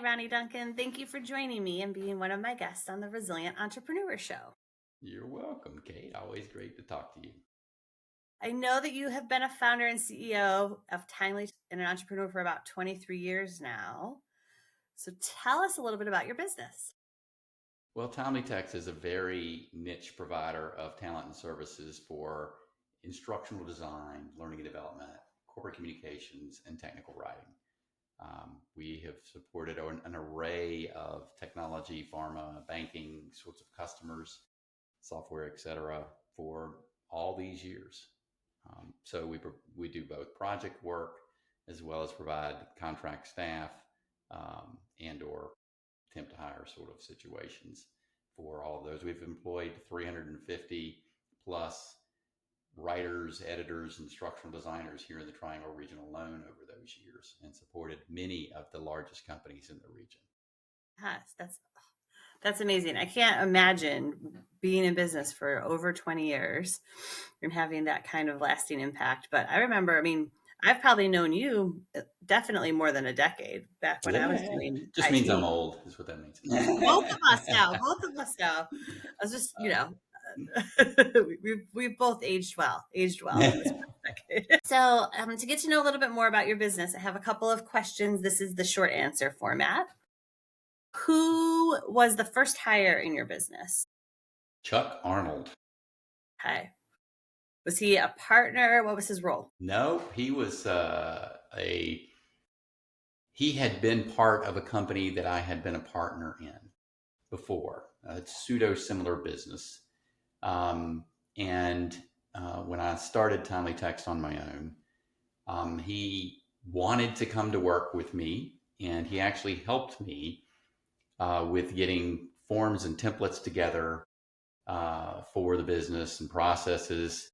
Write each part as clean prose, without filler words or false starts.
Ronnie Duncan. Thank you for joining me and being one of my guests on the Resilient Entrepreneur Show. You're welcome, Kate. Always great to talk to you. I know that you have been a founder and CEO of TimelyText and an entrepreneur for about 23 years now. So tell us a little bit about your business. Well, TimelyText is a very niche provider of talent and services for instructional design, learning and development, corporate communications, and technical writing. We have supported an array of technology, pharma, banking sorts of customers, software, et cetera, for all these years. So we do both project work as well as provide contract staff and or temp to hire sort of situations for all of those. We've employed 350 plus writers, editors, instructional designers here in the Triangle region alone over those years, and supported many of the largest companies in the region. Yes, that's amazing. I can't imagine being in business for over 20 years and having that kind of lasting impact. But I remember, I've probably known you definitely more than a decade back when I was doing Just IT. means I'm old, is what that means. Both of us now. I was just, we've both aged well in this decade. So to get to know a little bit more about your business, I have a couple of questions. This is the short answer format. Who was the first hire in your business? Chuck Arnold. Okay. Was he a partner? What was his role? No, he was he had been part of a company that I had been a partner in before, a pseudo similar business. And when I started TimelyText on my own, he wanted to come to work with me, and he actually helped me with getting forms and templates together for the business and processes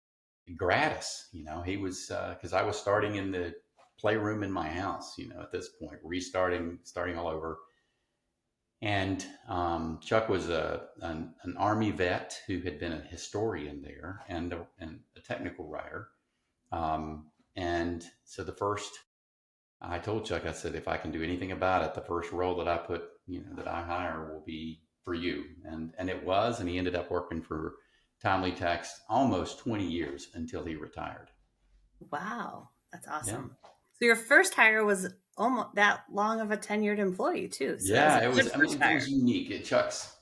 gratis. He was, because I was starting in the playroom in my house, at this point, starting all over. And Chuck was an Army vet who had been a historian there and a technical writer. And so I told Chuck, I said, if I can do anything about it, the first role that that I hire will be for you. And it was, and he ended up working for TimelyText almost 20 years until he retired. Wow, that's awesome. Yeah. So your first hire was almost that long of a tenured employee too. So yeah, it was unique. Chuck's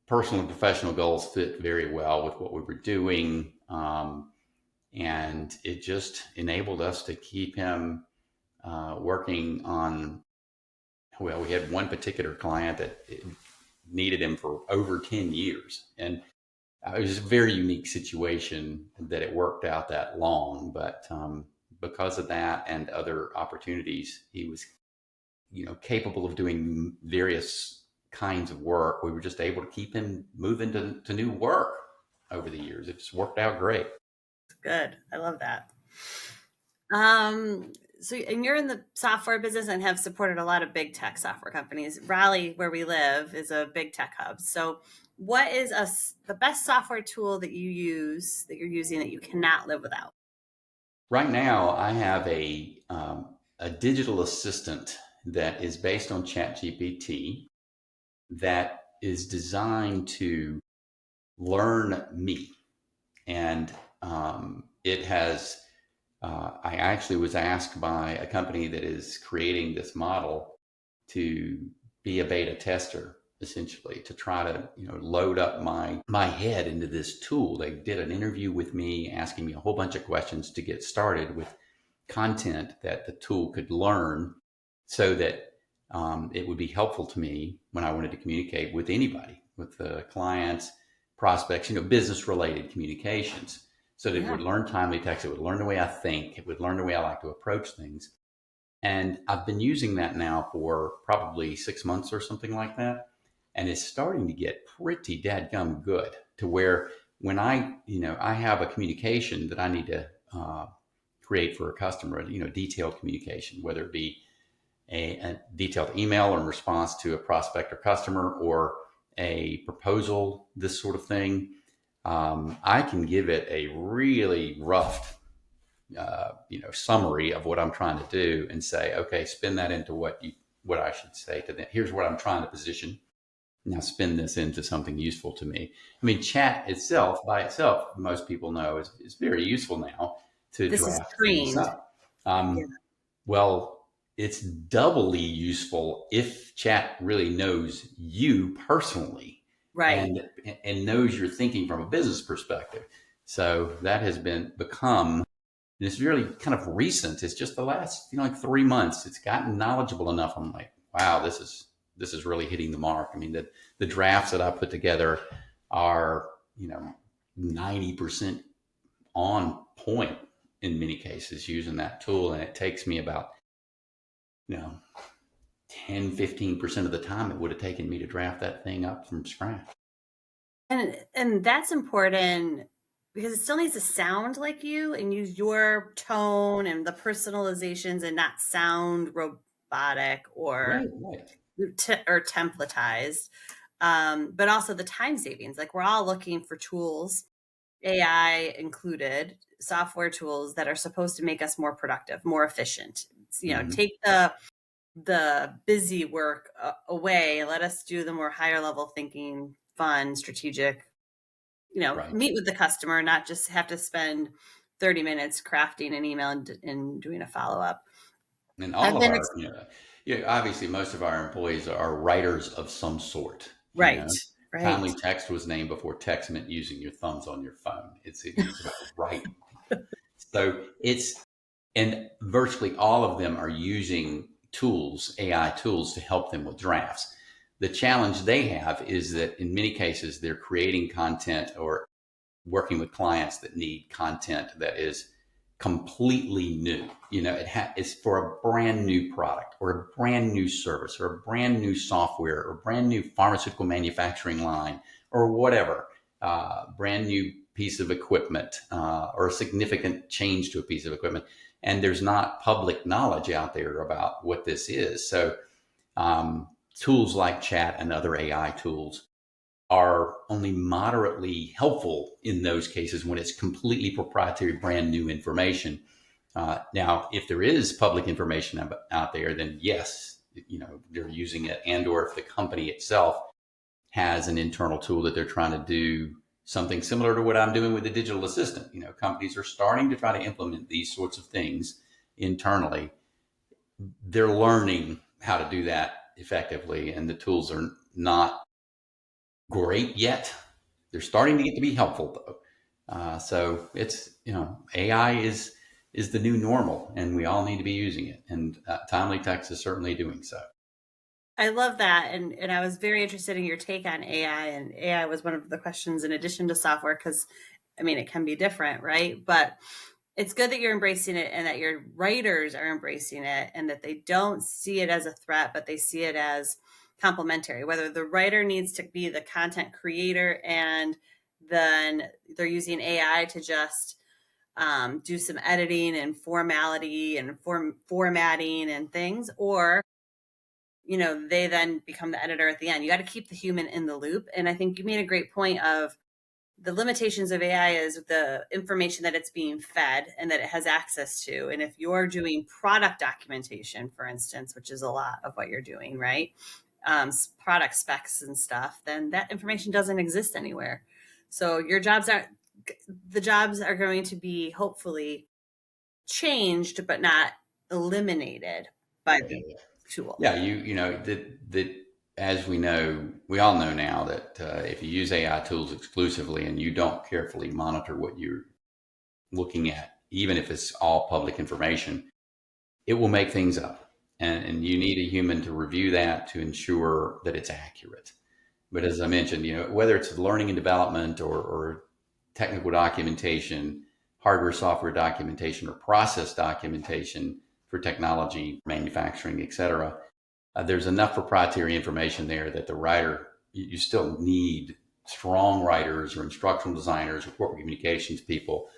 personal and professional goals fit very well with what we were doing. And it just enabled us to keep him working on, well, we had one particular client that needed him for over 10 years. And it was a very unique situation that it worked out that long. But because of that and other opportunities, he was, capable of doing various kinds of work. We were just able to keep him moving to new work over the years. It just worked out great. Good. I love that. So, and you're in the software business and have supported a lot of big tech software companies. Raleigh, where we live, is a big tech hub. So what is the best software tool that you're using that you cannot live without? Right now, I have a digital assistant that is based on ChatGPT that is designed to learn me. And it has, I actually was asked by a company that is creating this model to be a beta tester, essentially, to try to load up my head into this tool. They did an interview with me, asking me a whole bunch of questions to get started with content that the tool could learn, so that it would be helpful to me when I wanted to communicate with anybody, with the clients, prospects, business related communications. So that it would learn TimelyText, it would learn the way I think, it would learn the way I like to approach things. And I've been using that now for probably 6 months or something like that. And it's starting to get pretty dadgum good, to where when I have a communication that I need to create for a customer, detailed communication, whether it be a detailed email in response to a prospect or customer, or a proposal, this sort of thing, I can give it a really rough, summary of what I'm trying to do and say, okay, spin that into what what I should say to them. Here's what I'm trying to position. Now spin this into something useful to me. I mean, chat itself, by itself, most people know is very useful now to This is draft things trained. up. Yeah. Well, it's doubly useful if chat really knows you personally Right. and knows your thinking from a business perspective. So that has become, and it's really kind of recent. It's just the last, like 3 months. It's gotten knowledgeable enough. I'm like, wow, this is really hitting the mark. I mean, the drafts that I put together are, 90% on point in many cases using that tool. And it takes me about, you know, 10-15% of the time it would have taken me to draft that thing up from scratch. And that's important because it still needs to sound like you and use your tone and the personalizations and not sound robotic Right, right. or templatized. But also the time savings. Like we're all looking for tools, AI included, software tools that are supposed to make us more productive, more efficient. Hmm. Take the busy work away and let us do the more higher level thinking, fun, strategic, Right. meet with the customer, not just have to spend 30 minutes crafting an email and doing a follow up. And I've all of been our, obviously most of our employees are writers of some sort. right, right. Timely Text was named before text meant using your thumbs on your phone. It's about writing. So and virtually all of them are using tools, AI tools, to help them with drafts. The challenge they have is that in many cases they're creating content or working with clients that need content that is completely new. It's for a brand new product or a brand new service or a brand new software or brand new pharmaceutical manufacturing line or whatever, brand new piece of equipment or a significant change to a piece of equipment. And there's not public knowledge out there about what this is. So tools like chat and other AI tools are only moderately helpful in those cases when it's completely proprietary, brand new information. Now, if there is public information out there, then yes, they're using it, and/or if the company itself has an internal tool that they're trying to do something similar to what I'm doing with the digital assistant. Companies are starting to try to implement these sorts of things internally. They're learning how to do that effectively, and the tools are not great yet. They're starting to get to be helpful though. So it's AI is the new normal, and we all need to be using it. And TimelyText is certainly doing so. I love that. And I was very interested in your take on AI. And AI was one of the questions in addition to software, because I mean, it can be different, right? But it's good that you're embracing it and that your writers are embracing it and that they don't see it as a threat, but they see it as complementary. Whether the writer needs to be the content creator and then they're using AI to just do some editing and formality and formatting and things, or they then become the editor at the end. You got to keep the human in the loop. And I think you made a great point of the limitations of AI is the information that it's being fed and that it has access to. And if you're doing product documentation, for instance, which is a lot of what you're doing, right? Product specs and stuff, then that information doesn't exist anywhere. So the jobs are going to be hopefully changed, but not eliminated by Yeah, the tool. yeah. That as we all know now that if you use AI tools exclusively and you don't carefully monitor what you're looking at, even if it's all public information, it will make things up. And you need a human to review that to ensure that it's accurate. But as I mentioned, whether it's learning and development or technical documentation, hardware, software documentation, or process documentation for technology, manufacturing, et cetera, there's enough proprietary information there that the writer, you still need strong writers or instructional designers or corporate communications people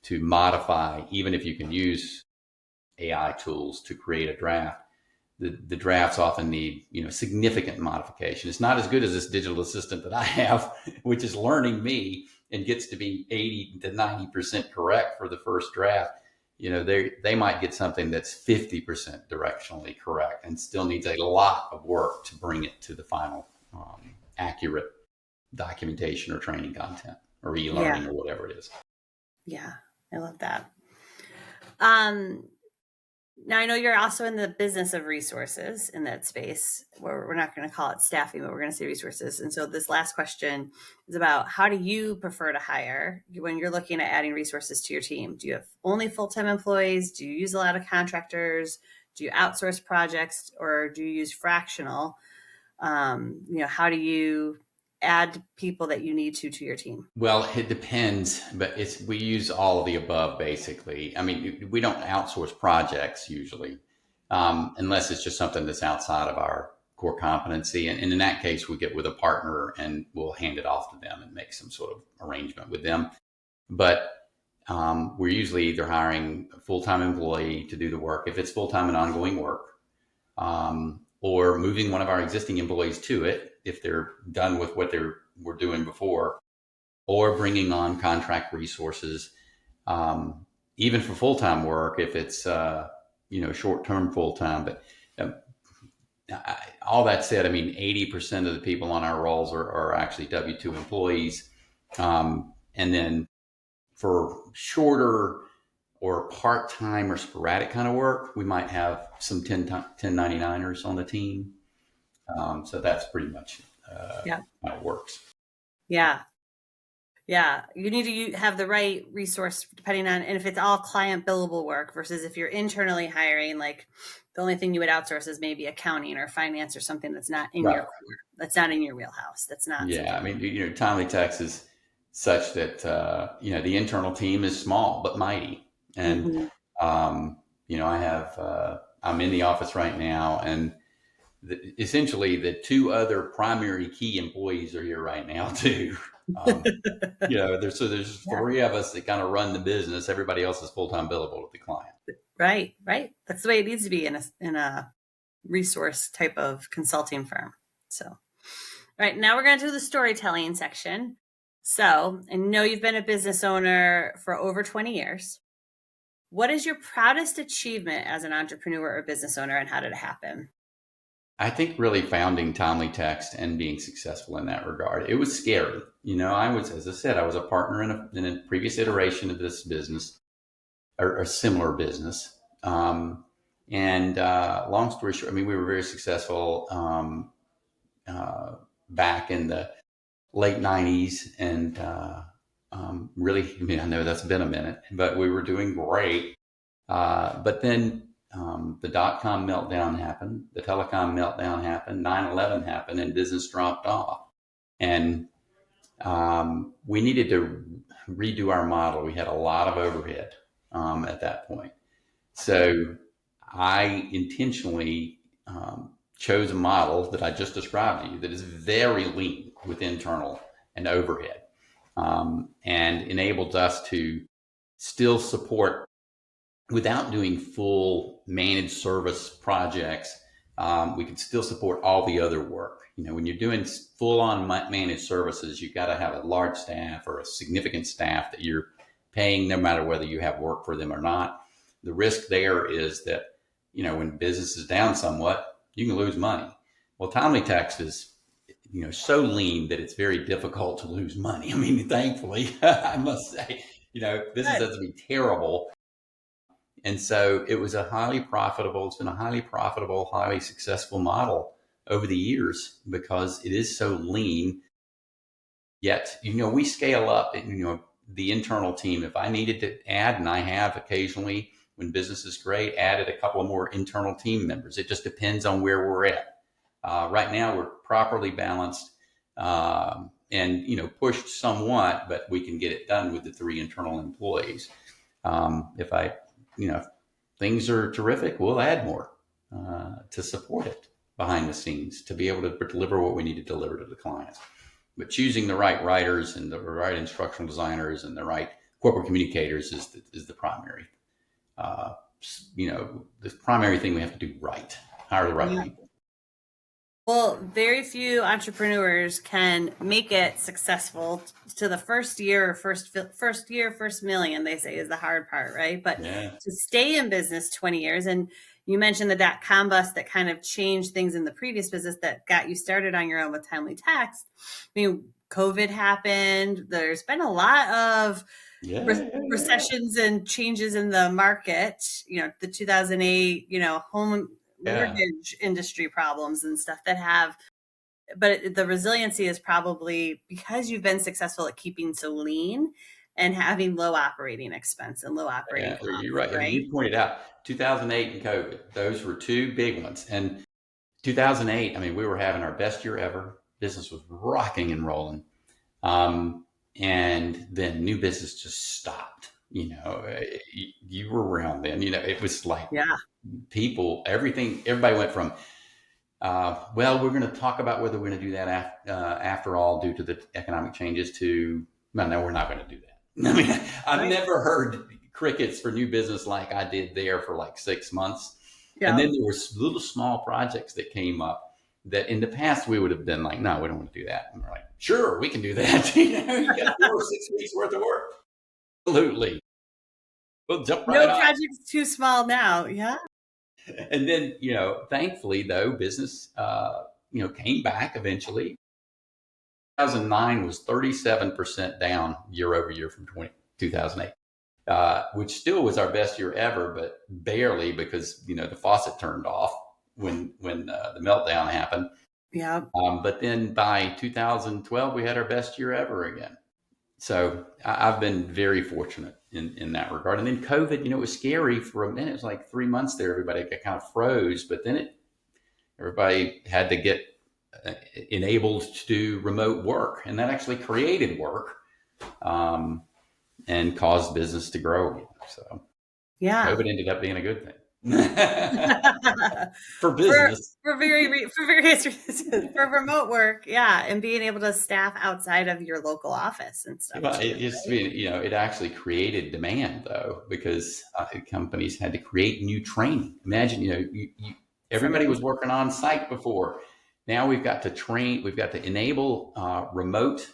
to modify, even if you can use AI tools to create a draft. The drafts often need significant modification. It's not as good as this digital assistant that I have, which is learning me and gets to be 80 to 90% correct for the first draft. they might get something that's 50% directionally correct and still needs a lot of work to bring it to the final accurate documentation or training content or Yeah. e-learning or whatever it is. Yeah. I love that. Um, Now, I know you're also in the business of resources in that space, where we're not going to call it staffing, but we're going to say resources. And so, this last question is about, how do you prefer to hire when you're looking at adding resources to your team? Do you have only full-time employees? Do you use a lot of contractors? Do you outsource projects, or do you use fractional? How do you add people that you need to your team? Well, it depends, but we use all of the above basically. I mean, we don't outsource projects usually, unless it's just something that's outside of our core competency. And in that case, we get with a partner and we'll hand it off to them and make some sort of arrangement with them. But we're usually either hiring a full-time employee to do the work, if it's full-time and ongoing work, or moving one of our existing employees to it if they're done with what they were doing before, or bringing on contract resources, even for full-time work if it's short-term full-time. But um, all that said, I mean, 80% of the people on our rolls are actually W-2 employees, and then for shorter or part-time or sporadic kind of work, we might have some 1099ers on the team. So that's pretty much Yeah. how it works. Yeah. Yeah, you need to have the right resource depending on, and if it's all client billable work versus if you're internally hiring, like the only thing you would outsource is maybe accounting or finance or something that's not in your Right. core, that's not in your wheelhouse. That's not Yeah. I something. mean, TimelyText is such that, the internal team is small but mighty. And, Mm-hmm. I'm in the office right now, and essentially the two other primary key employees are here right now too. Um, there's Yeah. three of us that kind of run the business. Everybody else is full-time billable with the client. Right. Right. That's the way it needs to be in a resource type of consulting firm. So, all right, now we're going to do the storytelling section. So, I know you've been a business owner for over 20 years. What is your proudest achievement as an entrepreneur or business owner, and how did it happen? I think really founding TimelyText and being successful in that regard. It was scary. I was, as I said, I was a partner in a previous iteration of this business, or a similar business. And long story short, I mean, we were very successful back in the late 90s. And really, I mean, I know that's been a minute, but we were doing great. But then the dot-com meltdown happened, the telecom meltdown happened, 9/11 happened, and business dropped off. And we needed to redo our model. We had a lot of overhead at that point. So I intentionally chose a model that I just described to you that is very lean with internal and overhead, and enables us to still support without doing full managed service projects. We can still support all the other work. When you're doing full on managed services, you've got to have a large staff or a significant staff that you're paying no matter whether you have work for them or not. The risk there is that, when business is down somewhat, you can lose money. Well, TimelyText is, so lean that it's very difficult to lose money. I mean, thankfully, I must say, business Good. has to be terrible. And so it's been a highly profitable, highly successful model over the years because it is so lean. Yet, we scale up, the internal team. If I needed to add, and I have occasionally when business is great, added a couple of more internal team members. It just depends on where we're at. Right now, we're properly balanced, and, pushed somewhat, but we can get it done with the three internal employees. If I, if things are terrific, we'll add more to support it behind the scenes to be able to deliver what we need to deliver to the clients. But choosing the right writers and the right instructional designers and the right corporate communicators is the primary, uh, the primary thing we have to do right. Hire the right Yeah. people. Well, very few entrepreneurs can make it successful to the first year, first million, they say, is the hard part, right? But Yeah, to stay in business 20 years, and you mentioned the dot-com bust that kind of changed things in the previous business that got you started on your own with TimelyText. I mean, COVID happened. There's been a lot of yeah. recessions and changes in the market, the 2008, home Yeah. mortgage industry problems and stuff that have, but the resiliency is probably because you've been successful at keeping so lean and having low operating expense and low operating Yeah, you're costs, right. I mean, right? you pointed out 2008 and COVID; those were two big ones. And 2008, I mean, we were having our best year ever. Business was rocking and rolling, um, and then new business just stopped. You were around then. It was like Yeah. people, everything, everybody went from well, we're going to talk about whether we're going to do that after all due to the economic changes to, well, no, we're not going to do that. I mean, I've Right. never heard crickets for new business like I did there for like 6 months. And Yeah. then there were little small projects that came up that in the past we would have been like, no, we don't want to do that. And we're like, sure, we can do that. You got 4 or 6 weeks worth of work. Absolutely. We'll jump right No on. project's too small now. Yeah. And then, thankfully though, business, came back eventually. 2009 was 37% down year over year from 2008, which still was our best year ever, but barely because, the faucet turned off when the meltdown happened. Yeah. But then by 2012, we had our best year ever again. So I've been very fortunate in that regard. And then COVID, it was scary for a minute. It was like 3 months there. Everybody got kind of froze, but then everybody had to get enabled to do remote work. And that actually created work, um, and caused business to grow again. So Yeah. COVID ended up being a good thing for for business. for various reasons, for remote work, yeah, and being able to staff outside of your local office and stuff Well, too, it just, right? it actually created demand though, because companies had to create new training. Imagine, From everybody was everything. working on site before. Now we've got to train, we've got to enable remote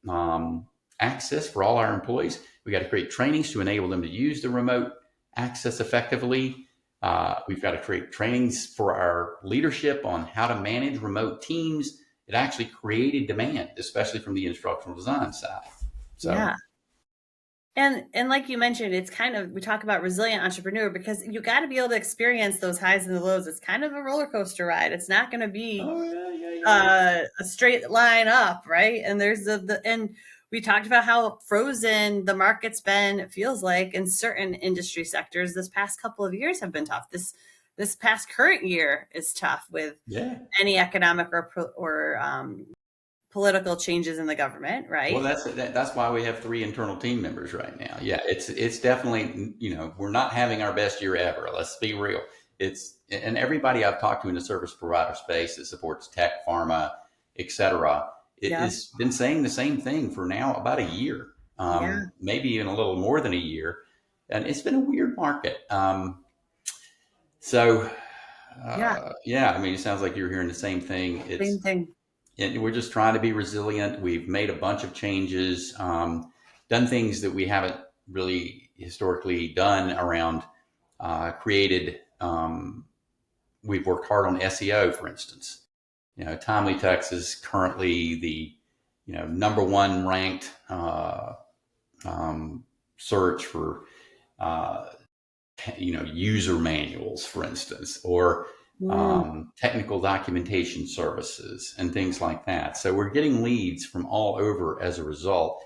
um, access for all our employees. We got to create trainings to enable them to use the remote access effectively. We've got to create trainings for our leadership on how to manage remote teams. It actually created demand, especially from the instructional design side. So, Yeah. And like you mentioned, it's kind of, we talk about resilient entrepreneur because you got to be able to experience those highs and the lows. It's kind of a roller coaster ride. It's not going to be oh yeah, yeah, yeah, yeah. a straight line up, right? And there's and we talked about how frozen the market's been. It feels like in certain industry sectors, this past couple of years have been tough. This past current year is tough with Yeah. any economic or political changes in the government, Well, right? that's why we have 3 internal team members right now. Yeah, it's definitely, we're not having our best year ever. Let's be real. It's and everybody I've talked to in the service provider space that supports tech, pharma, et cetera, it Yeah, has been saying the same thing for now about a year, yeah, maybe even a little more than a year, and it's been a weird market. So, yeah. yeah, I mean, it sounds like you're hearing the same thing. Same It's thing. And we're just trying to be resilient. We've made a bunch of changes, done things that we haven't really historically done around created. We've worked hard on SEO, for instance. TimelyText is currently the number one ranked search for uh, user manuals, for instance, or Mm, technical documentation services and things like that. So we're getting leads from all over as a result,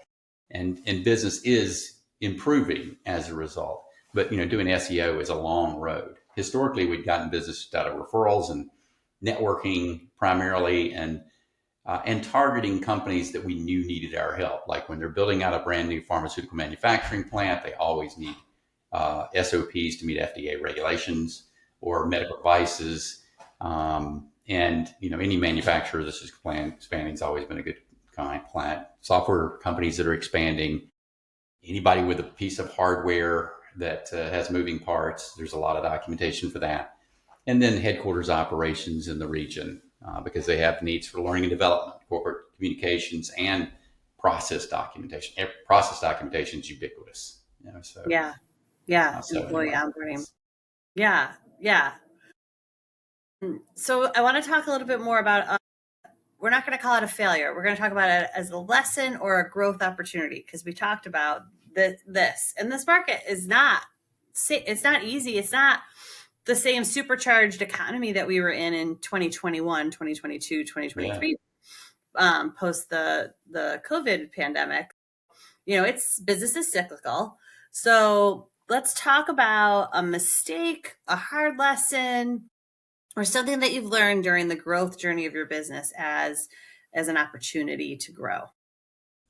and business is improving as a result. But doing SEO is a long road. Historically, we'd gotten business out of referrals and networking primarily, and targeting companies that we knew needed our help. Like when they're building out a brand new pharmaceutical manufacturing plant, they always need SOPs to meet FDA regulations or medical devices. And any manufacturer that's expanding has always been a good client. Software companies that are expanding, anybody with a piece of hardware that has moving parts, there's a lot of documentation for that. And then headquarters operations in the region. because they have needs for learning and development, corporate communications, and process documentation. Process documentation is ubiquitous. So Yeah. Yeah. so Employee anyway, onboarding. Yeah. Yeah. So I want to talk a little bit more about, we're not going to call it a failure. We're going to talk about it as a lesson or a growth opportunity, because we talked about this, and this market is not, it's not easy. It's not the same supercharged economy that we were in 2021, 2022, yeah. 2023, post the COVID pandemic. It's business is cyclical. So let's talk about a mistake, a hard lesson, or something that you've learned during the growth journey of your business as an opportunity to grow.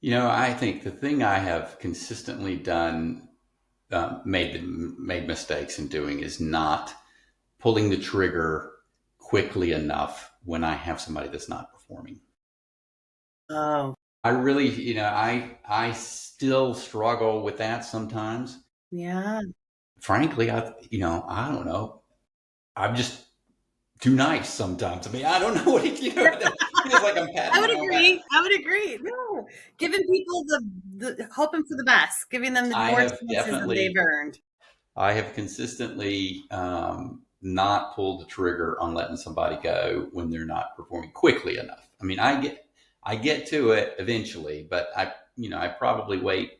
I think the thing I have consistently done, made mistakes in doing, is not pulling the trigger quickly enough when I have somebody that's not performing. Oh, I really, I still struggle with that sometimes. yeah. Frankly, I don't know. I'm just too nice sometimes. I mean, I don't know what it feels like I'm I patting would my own back. agree. I would agree. No, giving people the hoping for the best, giving them I more have chances than they've definitely, earned. I have consistently not pulled the trigger on letting somebody go when they're not performing quickly enough. I mean, I get to it eventually, but I probably wait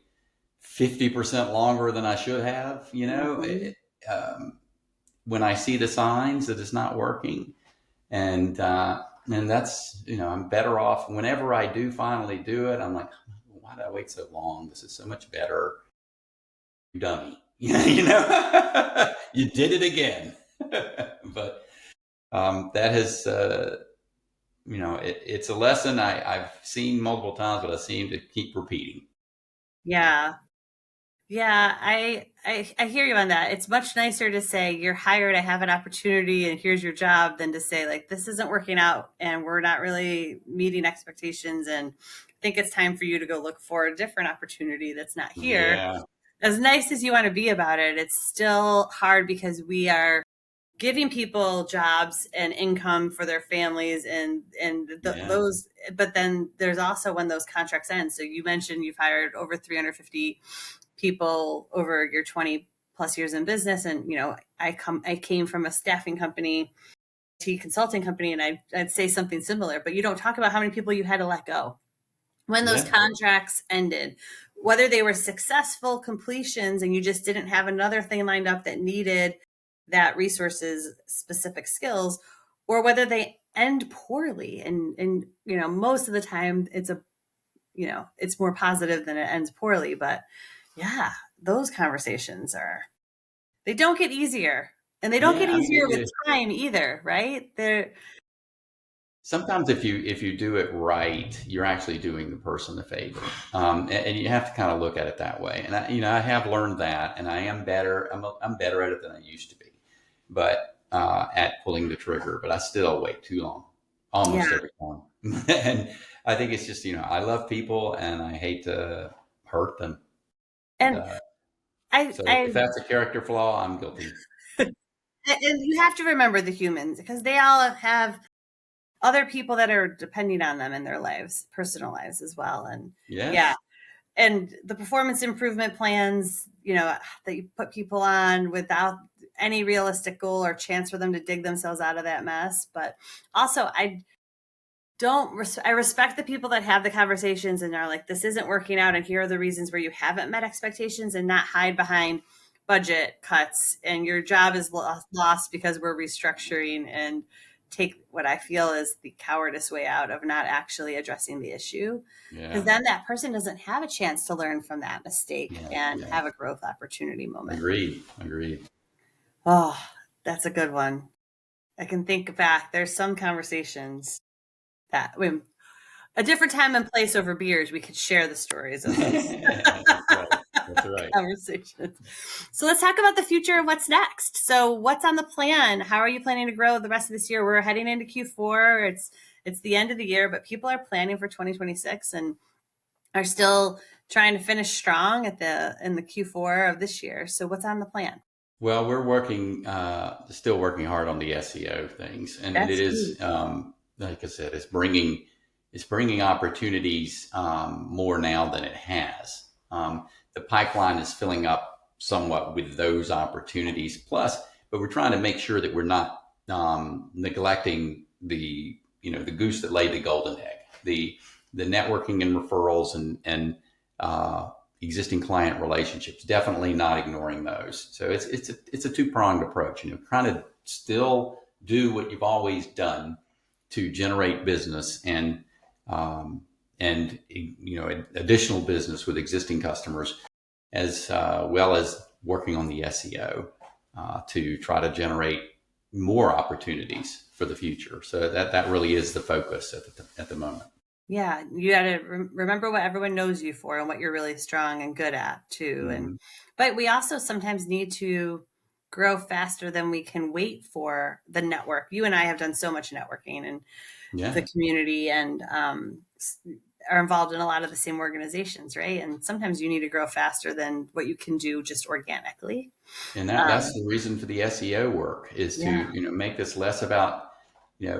50% longer than I should have. Mhm. When I see the signs that it's not working, and that's, I'm better off whenever I do finally do it. I'm like, why did I wait so long? This is so much better. You dummy. You did it again. But that has, it's a lesson I've seen multiple times, but I seem to keep repeating. Yeah. Yeah, I hear you on that. It's much nicer to say you're hired, I have an opportunity, and here's your job, than to say like this isn't working out and we're not really meeting expectations, and I think it's time for you to go look for a different opportunity that's not here. Yeah, As nice as you want to be about it, it's still hard because we are giving people jobs and income for their families, and yeah, those, but then there's also when those contracts end. So you mentioned you've hired over 350 people over your 20 plus years in business, and I came from a staffing company, consulting company, and I'd say something similar, but you don't talk about how many people you had to let go when those yeah, contracts ended, whether they were successful completions and you just didn't have another thing lined up that needed that resources specific skills, or whether they end poorly. And most of the time it's more positive than it ends poorly. But yeah, those conversations they don't get easier, and they don't get yeah. I mean, easier with time either, right? They're sometimes if you do it right, you're actually doing the person a favor, and you have to kind of look at it that way. And I have learned that, and I am better. I'm better at it than I used to be, but at pulling the trigger. But I still wait too long, yeah. almost every time. And I think it's just, I love people and I hate to hurt them. And Uh, so I if that's a character flaw, I'm guilty. and you have to remember the humans, because they all have other people that are depending on them in their lives, personal lives as well. And yeah, Yes. and the performance improvement plans, that you put people on without any realistic goal or chance for them to dig themselves out of that mess. But also, I respect the people that have the conversations and are like, this isn't working out, and here are the reasons where you haven't met expectations, and not hide behind budget cuts and your job is lost because we're restructuring, and take what I feel is the cowardice way out of not actually addressing the issue, because Yeah. then that person doesn't have a chance to learn from that mistake Yeah. and Yeah. have a growth opportunity moment. Agreed. Agreed. Oh, that's a good one. I can think back. There's some conversations that a different time and place over beers, we could share the stories of those That's right. That's right. conversations. So let's talk about the future of what's next. So what's on the plan? How are you planning to grow the rest of this year? We're heading into Q4. It's the end of the year, but people are planning for 2026 and are still trying to finish strong in the Q4 of this year. So what's on the plan? Well, we're still working hard on the SEO things, and it That's is, huge. like I said, it's bringing opportunities more now than it has. The pipeline is filling up somewhat with those opportunities. Plus, but we're trying to make sure that we're not neglecting the goose that laid the golden egg, the networking and referrals and existing client relationships. Definitely not ignoring those. So it's a two-pronged approach. Trying to still do what you've always done to generate business and additional business with existing customers, as well as working on the SEO to try to generate more opportunities for the future. So that really is the focus at the moment. Yeah, you got to remember what everyone knows you for and what you're really strong and good at too. Mm-hmm. But we also sometimes need to grow faster than we can wait for the network. You and I have done so much networking in the Yeah. community and are involved in a lot of the same organizations, right? And sometimes you need to grow faster than what you can do just organically. And that's Um, the reason for the SEO work, is to yeah. make this less about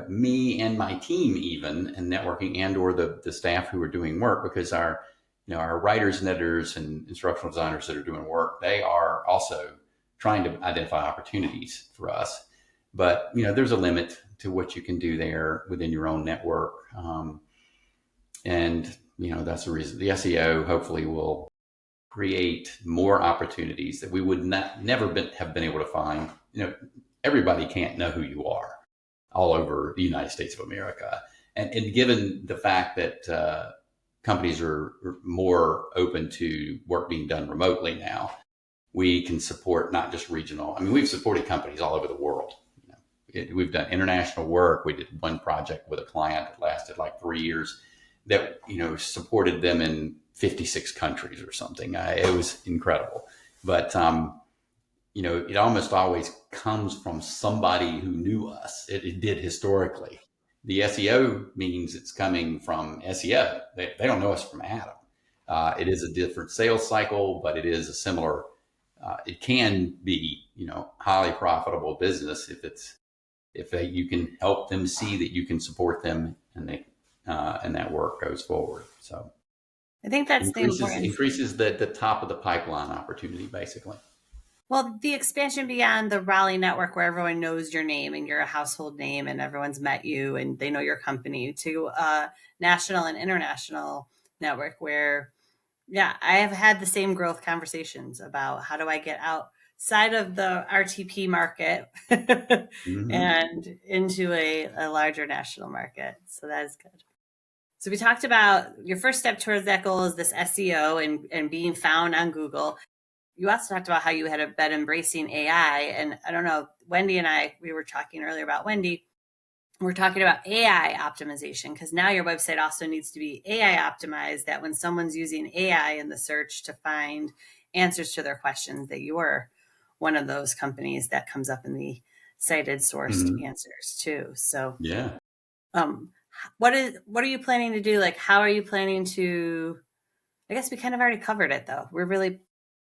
me and my team, even, and networking, and or the staff who are doing work, because our writers and editors and instructional designers that are doing work, they are also trying to identify opportunities for us. But there's a limit to what you can do there within your own network, and that's the reason the SEO hopefully will create more opportunities that we would have been able to find. Everybody can't know who you are all over the United States of America. And given the fact that companies are more open to work being done remotely now, we can support not just regional. I mean, we've supported companies all over the world. We've done international work. We did one project with a client that lasted like 3 years that, supported them in 56 countries or something. It was incredible. But it almost always comes from somebody who knew us. It did historically. The SEO means it's coming from SEO. They don't know us from Adam. It is a different sales cycle, but it is a similar. It can be, highly profitable business if you can help them see that you can support them, and that work goes forward. So I think that's the increases important. increases the top of the pipeline opportunity, basically. Well, the expansion beyond the Raleigh network where everyone knows your name and you're a household name and everyone's met you and they know your company, to a national and international network where, yeah, I have had the same growth conversations about how do I get outside of the RTP market Mm-hmm. and into a larger national market. So that is good. So we talked about your first step towards that goal is this SEO and being found on Google. You also talked about how you had been embracing AI. And I don't know, Wendy and I, we were talking earlier about Wendy. We're talking about AI optimization because now your website also needs to be AI optimized, that when someone's using AI in the search to find answers to their questions, that you're one of those companies that comes up in the cited sourced Mm-hmm. answers too. So Yeah. um, what are you planning to do? Like, how are you planning to, I guess we kind of already covered it though. We're really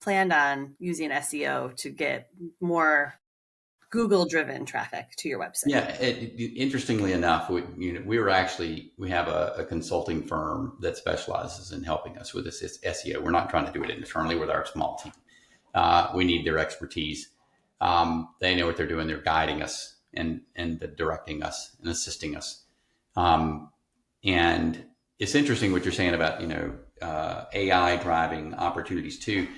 planned on using SEO to get more Google driven traffic to your website. Yeah, interestingly enough, we have a consulting firm that specializes in helping us with this SEO. We're not trying to do it internally with our small team. We need their expertise. They know what they're doing. They're guiding us and directing us and assisting us. Um, and it's interesting what you're saying about AI driving opportunities too.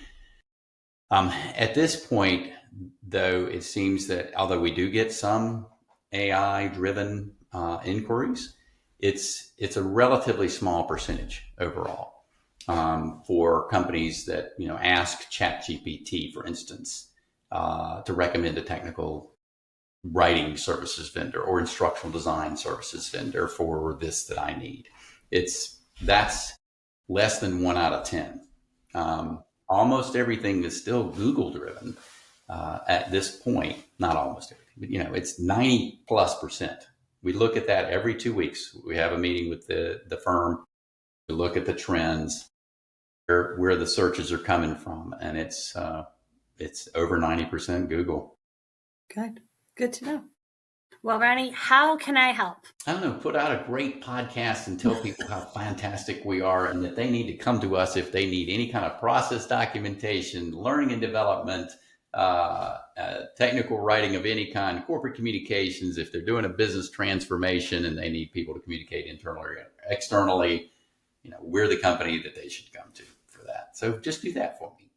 At this point, though, it seems that although we do get some AI driven inquiries, it's a relatively small percentage overall, for companies that ask ChatGPT, for instance, to recommend a technical writing services vendor or instructional design services vendor for this that I need. That's less than 1 out of 10. Almost everything is still Google driven at this point. Not almost everything, but it's 90+%. We look at that every 2 weeks. We have a meeting with the firm to look at the trends, where the searches are coming from, and it's over 90% Google. Good. Good to know. Well, Ronnie, how can I help? I don't know, put out a great podcast and tell people how fantastic we are and that they need to come to us if they need any kind of process documentation, learning and development, technical writing of any kind, corporate communications, if they're doing a business transformation and they need people to communicate internally or externally, we're the company that they should come to for that. So just do that for me.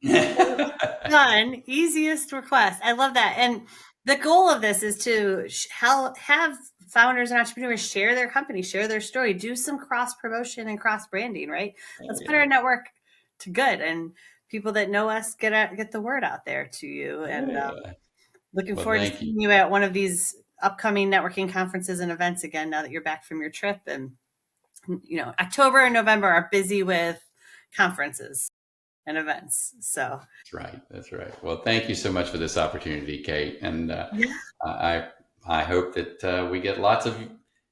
Done. Easiest request. I love that. And the goal of this is to have founders and entrepreneurs share their company, share their story, do some cross promotion and cross branding, right? Oh, Let's put our yeah. network to good, and people that know us get the word out there to you. And Yeah. looking Well, forward to thank you. seeing you at one of these upcoming networking conferences and events again now that you're back from your trip. And October and November are busy with conferences and events. So That's right. That's right. Well, thank you so much for this opportunity, Kate. And yeah, I I hope that we get lots of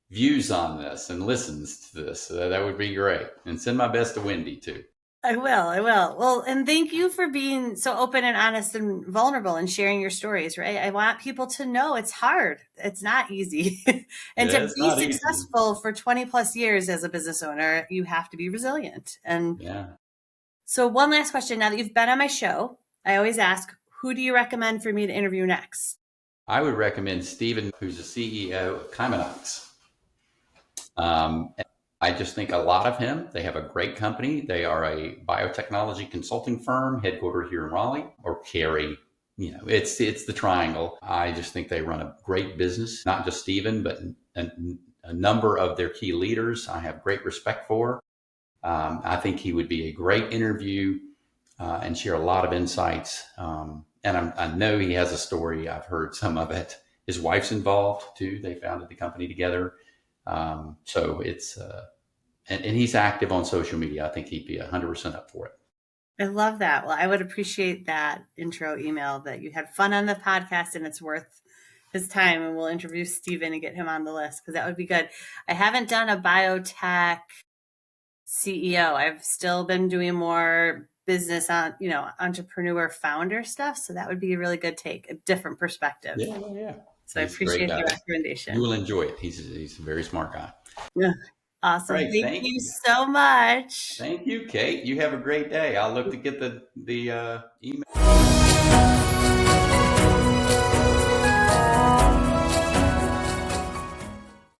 views on this and listens to this. That would be great. And send my best to Wendy too. I will. I will. Well, and thank you for being so open and honest and vulnerable and sharing your stories, right? I want people to know it's hard. It's not easy. And Yeah, to it's be not easy. successful for 20 plus years as a business owner, you have to be resilient. And Yeah. so, one last question. Now that you've been on my show, I always ask, who do you recommend for me to interview next? I would recommend Stephen, who's the CEO of TimelyText. I just think a lot of him. They have a great company. They are a biotechnology consulting firm headquartered here in Raleigh or Cary. It's the triangle. I just think they run a great business. Not just Stephen, but a, a number of their key leaders. I have great respect for. I think he would be a great interview and share a lot of insights. And I know he has a story. I've heard some of it. His wife's involved too. They founded the company together. So it's and he's active on social media. I think he'd be 100% up for it. I love that. Well, I would appreciate that intro email that you had fun on the podcast and it's worth his time. And we'll introduce Steven and get him on the list because that would be good. I haven't done a biotech CEO. I've still been doing more business on, entrepreneur founder stuff. So that would be a really good take, a different perspective. Yeah, yeah, yeah. So I He's a great appreciate the guy. You recommendation. will enjoy it. He's a very smart guy. Yeah. Awesome. Great. Thank Thank you you. so much. Thank you, Kate. You have a great day. I'll look to get the email.